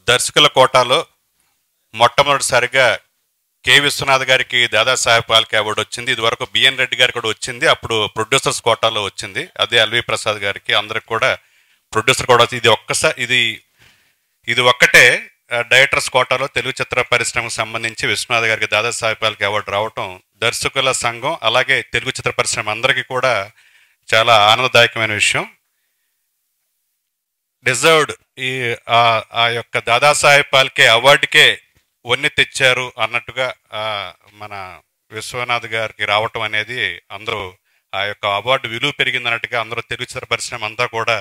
దర్శకుల కోటాలో మొట్టమొదటిసారిగా కె విశ్వనాథ్ గారికి దాదాసాహెబ్ ఫాల్కే అవార్డు వచ్చింది. ఇది వరకు బిఎన్ రెడ్డి గారికి కూడా వచ్చింది, అప్పుడు ప్రొడ్యూసర్స్ కోటాలో వచ్చింది. అదే ఎల్వి ప్రసాద్ గారికి, అందరికి కూడా ప్రొడ్యూసర్ కూడా ఇది ఇది ఒక్కటే డైరెక్టర్స్ కోటాలో తెలుగు చిత్ర పరిశ్రమకు సంబంధించి విశ్వనాథ్ గారికి దాదాసాహెబ్ ఫాల్కే అవార్డు రావటం దర్శకుల సంఘం అలాగే తెలుగు చిత్ర పరిశ్రమ అందరికీ కూడా చాలా ఆనందదాయకమైన విషయం. డిజర్వ్డ్ ఆ యొక్క దాదాసాహెబ్ ఫాల్కే అవార్డుకే వన్నె తెచ్చారు అన్నట్టుగా మన విశ్వనాథ్ గారికి రావటం అనేది అందరూ ఆ యొక్క అవార్డు విలువ పెరిగింది అన్నట్టుగా అందరూ తెలుగు చిత్ర పరిశ్రమ అంతా కూడా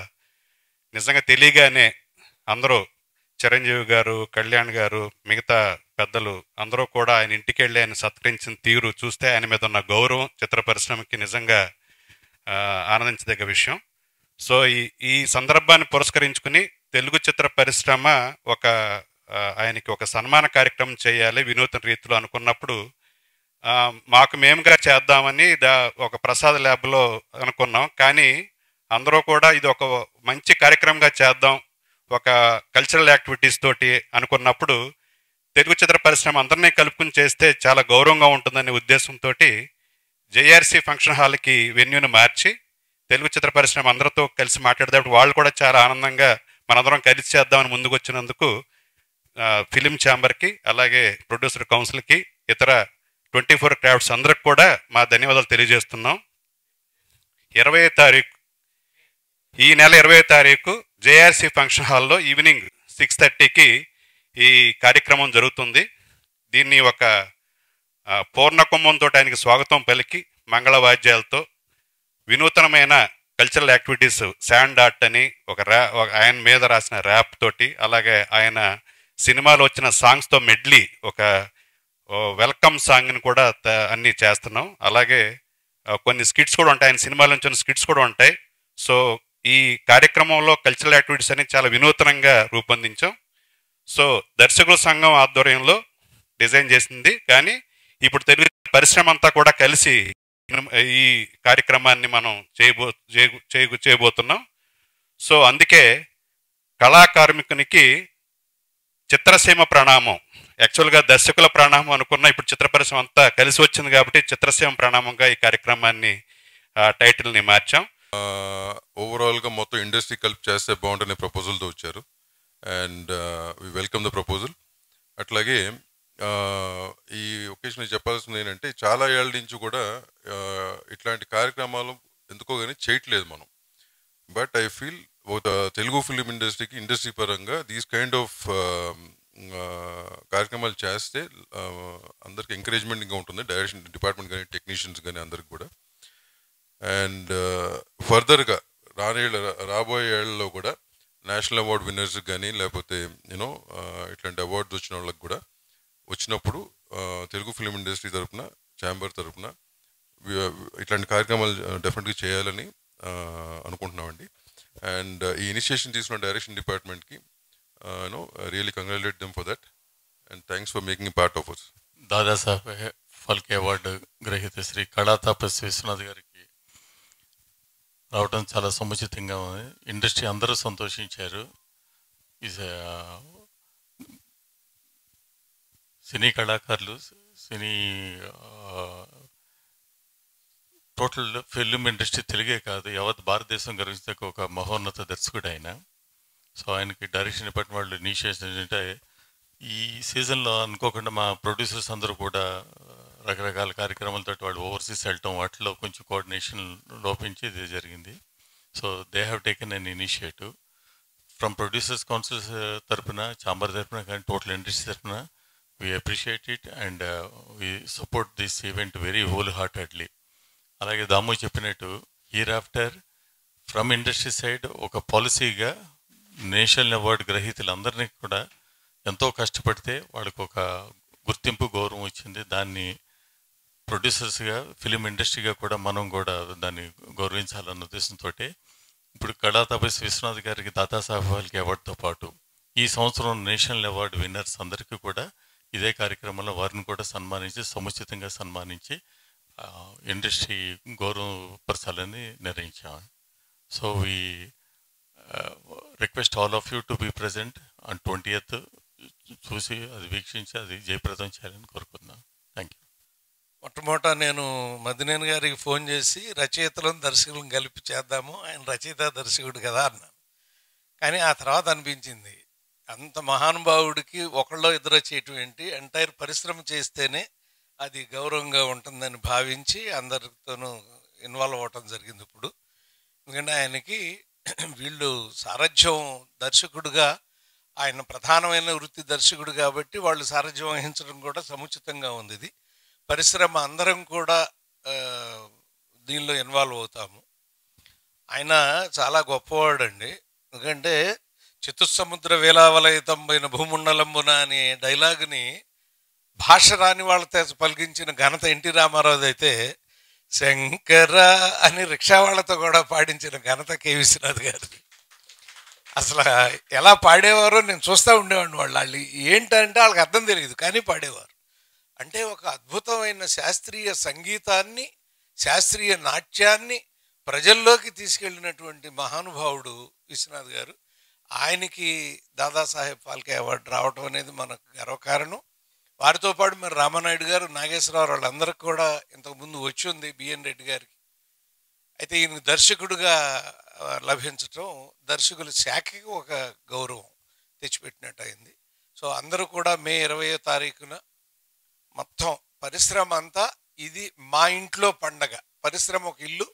నిజంగా తెలియగానే అందరూ చిరంజీవి గారు, కళ్యాణ్ గారు, మిగతా పెద్దలు అందరూ కూడా ఆయన ఇంటికి వెళ్ళి ఆయన సత్కరించిన తీరు చూస్తే ఆయన మీద ఉన్న గౌరవం చిత్ర పరిశ్రమకి నిజంగా ఆనందించదగ్గ విషయం. సో ఈ సందర్భాన్ని పురస్కరించుకుని తెలుగు చిత్ర పరిశ్రమ ఆయనకి ఒక సన్మాన కార్యక్రమం చేయాలి వినూత్న రీతిలో అనుకున్నప్పుడు మాకు మేముగా చేద్దామని ఒక ప్రసాద్ ల్యాబ్లో అనుకున్నాం. కానీ అందరూ కూడా ఇది ఒక మంచి కార్యక్రమంగా చేద్దాం, ఒక కల్చరల్ యాక్టివిటీస్ తోటి అనుకున్నప్పుడు తెలుగు చిత్ర పరిశ్రమ అందరినీ కలుపుకుని చేస్తే చాలా గౌరవంగా ఉంటుందనే ఉద్దేశంతో జేఆర్సీ ఫంక్షన్ హాల్కి వెన్యూను మార్చి తెలుగు చిత్ర పరిశ్రమ అందరితో కలిసి మాట్లాడేటప్పుడు వాళ్ళు కూడా చాలా ఆనందంగా మనందరం కలిసి చేద్దామని ముందుకు వచ్చినందుకు ఫిలిం ఛాంబర్కి అలాగే ప్రొడ్యూసర్ కౌన్సిల్కి ఇతర 24 క్రాఫ్ట్స్ అందరికి కూడా మా ధన్యవాదాలు తెలియజేస్తున్నాం. ఈ నెల 20వ తారీఖు జేఆర్సీ ఫంక్షన్ హాల్లో ఈవినింగ్ 6:30కి ఈ కార్యక్రమం జరుగుతుంది. దీన్ని ఒక పూర్ణ కుంభంతో ఆయనకి స్వాగతం పలికి మంగళవాద్యాలతో వినూతనమైన కల్చరల్ యాక్టివిటీస్ శాండ్ ఆర్ట్ అని ఆయన మీద రాసిన ర్యాప్ తోటి అలాగే ఆయన సినిమాలో వచ్చిన సాంగ్స్తో మెడ్లీ ఒక వెల్కమ్ సాంగ్ని కూడా అన్నీ చేస్తున్నాం. అలాగే కొన్ని స్కిట్స్ కూడా ఉంటాయి, ఆయన సినిమాల నుంచి స్కిట్స్ కూడా ఉంటాయి. సో ఈ కార్యక్రమంలో కల్చరల్ యాక్టివిటీస్ అని చాలా వినూతనంగా రూపొందించాం. సో దర్శకుల సంఘం ఆధ్వర్యంలో డిజైన్ చేసింది, కానీ ఇప్పుడు తెలుగు పరిశ్రమ అంతా కూడా కలిసి ఈ కార్యక్రమాన్ని మనం చేయబోతున్నాం. సో అందుకే కళాకార్మికునికి చిత్రసీమ ప్రణామం, యాక్చువల్గా దర్శకుల ప్రణామం అనుకున్న ఇప్పుడు చిత్ర పరిశ్రమ అంతా కలిసి వచ్చింది కాబట్టి చిత్రసీమ ప్రణామంగా ఈ కార్యక్రమాన్ని టైటిల్ని మార్చాం. ఓవరాల్గా మొత్తం ఇండస్ట్రీ కలిపి చేస్తే బాగుంటుందనే ప్రపోజల్తో వచ్చారు and we welcome the proposal. అట్లాగే ఈ ఒకేషన్ చెప్పాల్సింది ఏంటంటే చాలా ఏళ్ళ నుంచి కూడా ఇట్లాంటి కార్యక్రమాలు ఎందుకో కానీ చేయట్లేదు మనం. But I feel Telugu film ఇండస్ట్రీకి ఇండస్ట్రీ పరంగా దీస్ కైండ్ ఆఫ్ కార్యక్రమాలు చేస్తే అందరికి ఎంకరేజ్మెంట్గా ఉంటుంది, డైరెక్షన్ డిపార్ట్మెంట్ కానీ టెక్నీషియన్స్ కానీ అందరికి కూడా. అండ్ ఫర్దర్గా రాబోయే ఏళ్లలో కూడా నేషనల్ అవార్డ్ విన్నర్స్ కానీ లేకపోతే యూనో ఇట్లాంటి అవార్డ్స్ వచ్చిన వాళ్ళకి కూడా వచ్చినప్పుడు తెలుగు ఫిలిం ఇండస్ట్రీ తరఫున ఛాంబర్ తరఫున ఇట్లాంటి కార్యక్రమాలు డెఫినెట్గా చేయాలని అనుకుంటున్నామండి. అండ్ ఈ ఇనిషియేషన్ తీసుకున్న డైరెక్షన్ డిపార్ట్మెంట్కి you know really congratulate them for that and thanks for making part of us. Dadasaheb Phalke award గ్రహీత శ్రీ కళాతాపస్ విశ్వనాథ్ గారికి రావడం చాలా సముచితంగా ఉంది. ఇండస్ట్రీ అందరూ సంతోషించారు. సినీ కళాకారులు, సినీ టోటల్ ఫిల్మ్ ఇండస్ట్రీ తెలుగే కాదు యావత్ భారతదేశం గర్వించే ఒక మహోన్నత దర్శకుడు ఆయన. సో ఆయనకి డైరెక్షన్ డిపార్ట్మెంట్ వాళ్ళు ఇనిషియేషన్ ఏంటంటే ఈ సీజన్లో అనుకోకుండా మా ప్రొడ్యూసర్స్ అందరూ కూడా రకరకాల కార్యక్రమాలతో వాళ్ళు ఓవర్సీస్ వెళ్ళటం వాటిలో కొంచెం కోఆర్డినేషన్ లోపించి ఇది జరిగింది. So they have taken an initiative from producers councils తరఫున, ఛాంబర్ తరఫున కానీ టోటల్ ఇండస్ట్రీ తరఫున we appreciate it and we support this event very whole heartedly. అలాగే దాము చెప్పినట్టు here after from industry side ఒక పాలసీగా నేషనల్ అవార్డు గ్రహీతలందరినీ కూడా ఎంతో కష్టపడితే వాళ్ళకు ఒక గుర్తింపు గౌరవం వచ్చింది. దాన్ని ప్రొడ్యూసర్స్గా ఫిలిం ఇండస్ట్రీగా కూడా మనం కూడా దాన్ని గౌరవించాలన్న ఉద్దేశంతో ఇప్పుడు కళాతాపస్ విశ్వనాథ్ గారికి దాదాసాహెబ్ ఫాల్కే అవార్డుతో పాటు ఈ సంవత్సరం నేషనల్ అవార్డు విన్నర్స్ అందరికీ కూడా ఇదే కార్యక్రమంలో వారిని కూడా సన్మానించి సముచితంగా సన్మానించి ఇండస్ట్రీ గౌరవపరచాలని నిర్ణయించాము. So we request all of you to be present on 20th చూసి అది వీక్షించి అది జయప్రదం చేయాలని కోరుకుంటున్నాను. Thank you. మొట్టమొదట నేను మదినేని గారికి ఫోన్ చేసి రచయితలను దర్శకులను కలిపి చేద్దాము, ఆయన రచయిత దర్శకుడు కదా అన్నాను. కానీ ఆ తర్వాత అనిపించింది అంత మహానుభావుడికి ఒకళ్ళో ఇద్దరు చేయటం ఏంటి, ఎంటైర్ పరిశ్రమ చేస్తేనే అది గౌరవంగా ఉంటుందని భావించి అందరితోనూ ఇన్వాల్వ్ అవ్వటం జరిగింది. ఇప్పుడు ఎందుకంటే ఆయనకి వీళ్ళు సారథ్యం దర్శకుడుగా, ఆయన ప్రధానమైన వృత్తి దర్శకుడు కాబట్టి వాళ్ళు సారథ్యం వహించడం కూడా సముచితంగా ఉంది. ఇది పరిశ్రమ అందరం కూడా దీనిలో ఇన్వాల్వ్ అవుతాము. ఆయన చాలా గొప్పవాడండి. ఎందుకంటే చతుస్సముద్ర వేలావలయితంబైన భూముండలంబున అనే డైలాగుని భాష రాని వాళ్ళతో పలికించిన ఘనత ఎన్టీ రామారావు అయితే, శంకర అని రిక్షా వాళ్ళతో కూడా పాడించిన ఘనత కె విశ్వనాథ్ గారిది. అసలు ఎలా పాడేవారో నేను చూస్తూ ఉండేవాడిని. వాళ్ళు ఏంటంటే వాళ్ళకి అర్థం తెలియదు కానీ పాడేవారు. అంటే ఒక అద్భుతమైన శాస్త్రీయ సంగీతాన్ని, శాస్త్రీయ నాట్యాన్ని ప్రజల్లోకి తీసుకెళ్ళినటువంటి మహానుభావుడు విశ్వనాథ్ గారు. ఆయనకి దాదాసాహెబ్ ఫాల్కే అవార్డు రావటం అనేది మనకు గర్వకారణం. వారితో పాటు మరి రామానాయుడు గారు, నాగేశ్వరరావు వాళ్ళందరికీ కూడా ఇంతకుముందు వచ్చి ఉంది బిఎన్ రెడ్డి గారికి. అయితే ఈయన దర్శకుడుగా లభించటం దర్శకుల శాఖకి ఒక గౌరవం తెచ్చిపెట్టినట్టు అయింది. సో అందరూ కూడా మే 20వ తారీఖున మొత్తం పరిశ్రమ అంతా ఇది మా ఇంట్లో పండగ, పరిశ్రమ ఒక ఇల్లు,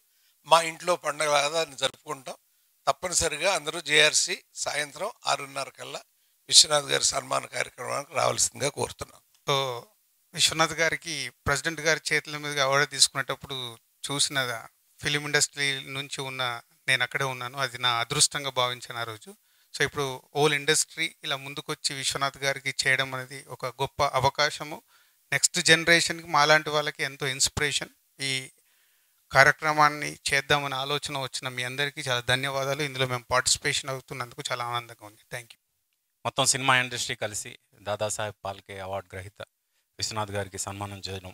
మా ఇంట్లో పండగ దాన్ని జరుపుకుంటాం. తప్పనిసరిగా అందరూ జేఆర్సీ సాయంత్రం 6:30 కల్లా విశ్వనాథ్ గారి సన్మాన కార్యక్రమానికి రావాల్సిందిగా కోరుతున్నాను. సో విశ్వనాథ్ గారికి ప్రెసిడెంట్ గారి చేతుల మీదుగా అవార్డు తీసుకునేటప్పుడు చూసిన ఫిలిం ఇండస్ట్రీ నుంచి ఉన్న నేను అక్కడే ఉన్నాను. అది నా అదృష్టంగా భావించాను ఆ రోజు. సో ఇప్పుడు ఓల్ ఇండస్ట్రీ ఇలా ముందుకొచ్చి విశ్వనాథ్ గారికి చేయడం అనేది ఒక గొప్ప అవకాశము. నెక్స్ట్ జనరేషన్కి మాలాంటి వాళ్ళకి ఎంతో ఇన్స్పిరేషన్. ఈ కార్యక్రమాన్ని చేద్దామని ఆలోచన వచ్చిన మీ అందరికీ చాలా ధన్యవాదాలు. ఇందులో మేము పార్టిసిపేషన్ అవుతున్నందుకు చాలా ఆనందంగా ఉంది. Thank you. మొత్తం సినిమా ఇండస్ట్రీ కలిసి దాదాసాహెబ్ ఫాల్కే అవార్డు గ్రహీత విశ్వనాథ్ గారికి సన్మానం చేయడం,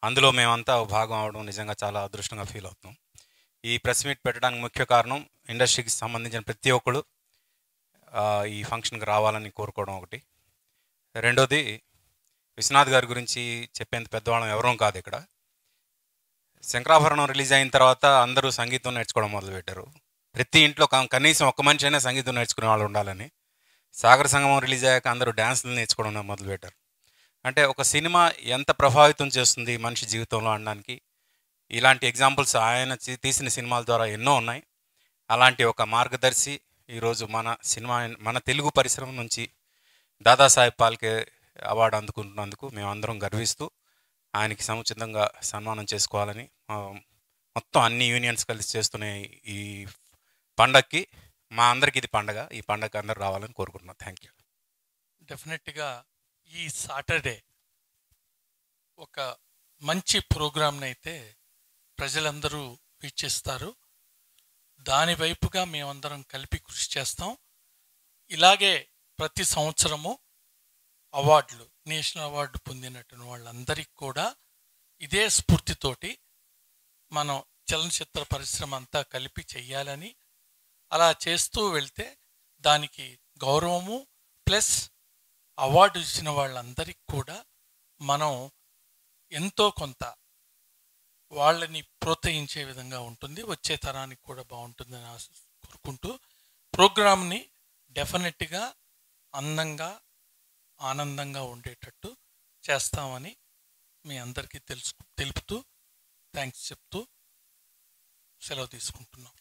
అందులో మేమంతా భాగం అవడం నిజంగా చాలా అదృష్టంగా ఫీల్ అవుతున్నాం. ఈ ప్రెస్ మీట్ పెట్టడానికి ముఖ్య కారణం ఇండస్ట్రీకి సంబంధించిన ప్రతి ఒక్కరు ఈ ఫంక్షన్కి రావాలని కోరుకోవడం ఒకటి. రెండోది, విశ్వనాథ్ గారి గురించి చెప్పేంత పెద్దవాళ్ళం ఎవరూ కాదు. ఇక్కడ శంకరాభరణం రిలీజ్ అయిన తర్వాత అందరూ సంగీతం నేర్చుకోవడం మొదలుపెట్టారు. ప్రతి ఇంట్లో కనీసం ఒక్క మనిషి అయినా సంగీతం నేర్చుకునే వాళ్ళు ఉండాలని. సాగర సంగమం రిలీజ్ అయ్యాక అందరూ డ్యాన్సులు నేర్చుకోవడం మొదలుపెట్టారు. అంటే ఒక సినిమా ఎంత ప్రభావితం చేస్తుంది మనిషి జీవితంలో అనడానికి ఇలాంటి ఎగ్జాంపుల్స్ ఆయన తీసిన సినిమాల ద్వారా ఎన్నో ఉన్నాయి. అలాంటి ఒక మార్గదర్శి ఈరోజు మన తెలుగు పరిశ్రమ నుంచి దాదాసాహెబ్ ఫాల్కే అవార్డు అందుకుంటున్నందుకు మేమందరం గర్విస్తూ ఆయనకి సముచితంగా సన్మానం చేసుకోవాలని మొత్తం అన్ని యూనియన్స్ కలిసి చేస్తున్న ఈ పండగకి మా అందరికీ ఇది పండగ. ఈ పండగకి అందరూ రావాలని కోరుకుంటున్నాం. Thank you. డెఫినెట్గా ఈ సాటర్డే ఒక మంచి ప్రోగ్రామ్ని అయితే ప్రజలందరూ వీక్షిస్తారు. దాని వైపుగా మేమందరం కలిపి కృషి చేస్తాం. ఇలాగే ప్రతి సంవత్సరము అవార్డులు, నేషనల్ అవార్డు పొందినటువంటి వాళ్ళందరికీ కూడా ఇదే స్ఫూర్తితోటి మనం చలనచిత్ర పరిశ్రమ అంతా కలిపి చెయ్యాలని, అలా చేస్తూ వెళ్తే దానికి గౌరవము ప్లస్ అవార్డు ఇచ్చిన వాళ్ళందరికీ కూడా మనం ఎంతో కొంత వాళ్ళని ప్రోత్సహించే విధంగా ఉంటుంది. వచ్చే తరానికి కూడా బాగుంటుందని కోరుకుంటూ ప్రోగ్రామ్ని డెఫినెట్గా అందంగా ఆనందంగా ఉండేటట్టు చేస్తామని మీ అందరికీ తెలుపుతూ థ్యాంక్స్ చెప్తూ సెలవు తీసుకుంటున్నాం.